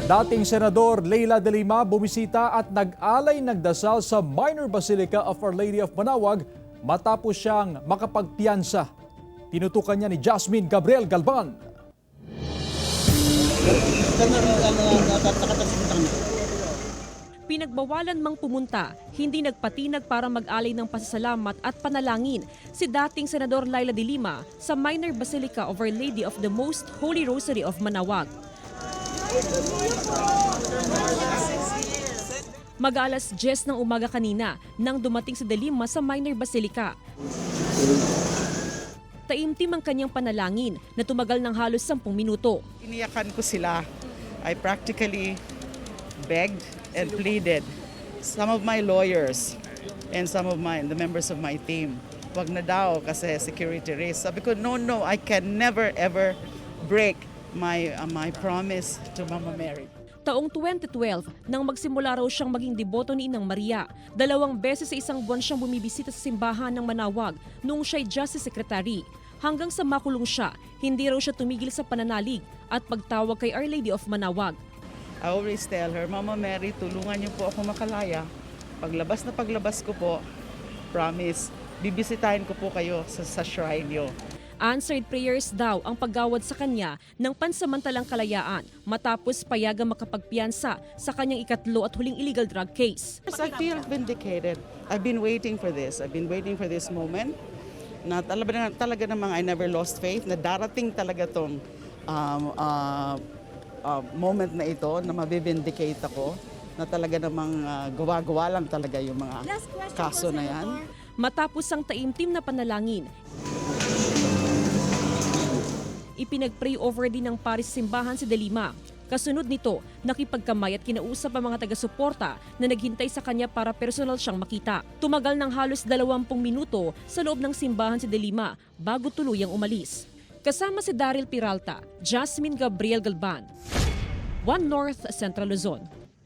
Dating Senador Leila de Lima bumisita at nag-alay ng dasal sa Minor Basilica of Our Lady of Manaoag matapos siyang makapagpiyansa. Tinutukan niya ni Jasmine Gabriel Galban. Pinagbawalan mang pumunta, hindi nagpatinag para mag-alay ng pasasalamat at panalangin si dating Senador Leila de Lima sa Minor Basilica of Our Lady of the Most Holy Rosary of Manaoag. Mag-alas 10 ng umaga kanina nang dumating si de Lima sa Minor Basilica. Taimtim ang kanyang panalangin na tumagal ng halos 10 minuto. Iniyakan ko sila. I practically begged and pleaded. Some of my lawyers and some of the members of my team, wag na daw kasi security risk. Sabi ko, no, I can never ever break my promise to Mama Mary. Taong 2012, nang magsimula raw siyang maging deboto ni Inang Maria, 2 beses sa isang buwan siyang bumibisita sa simbahan ng Manaoag noong siya'y Justice Secretary. Hanggang sa makulong siya, hindi raw siya tumigil sa pananalig at pagtawag kay Our Lady of Manaoag. I always tell her, Mama Mary, tulungan niyo po ako makalaya. Paglabas ko po, promise, bibisitahin ko po kayo sa shrine niyo. Answered prayers daw ang paggawad sa kanya ng pansamantalang kalayaan matapos payagang makapagpiyansa sa kanyang ikatlo at huling illegal drug case. I feel vindicated. I've been waiting for this. I've been waiting for this moment. Na talaga namang I never lost faith na darating talaga tong moment na ito na mabibindicate ako na talaga namang gawa-gawa lang talaga yung mga kaso na yan. Matapos ang taimtim na panalangin, ipinag-pray over din ng paris simbahan si de Lima. Kasunod nito, nakipagkamay at kinausap ang mga taga-suporta na naghintay sa kanya para personal siyang makita. Tumagal ng halos 20 minuto sa loob ng simbahan si de Lima bago tuluyang umalis. Kasama si Daryl Peralta, Jasmine Gabriel Galban, One North Central Luzon.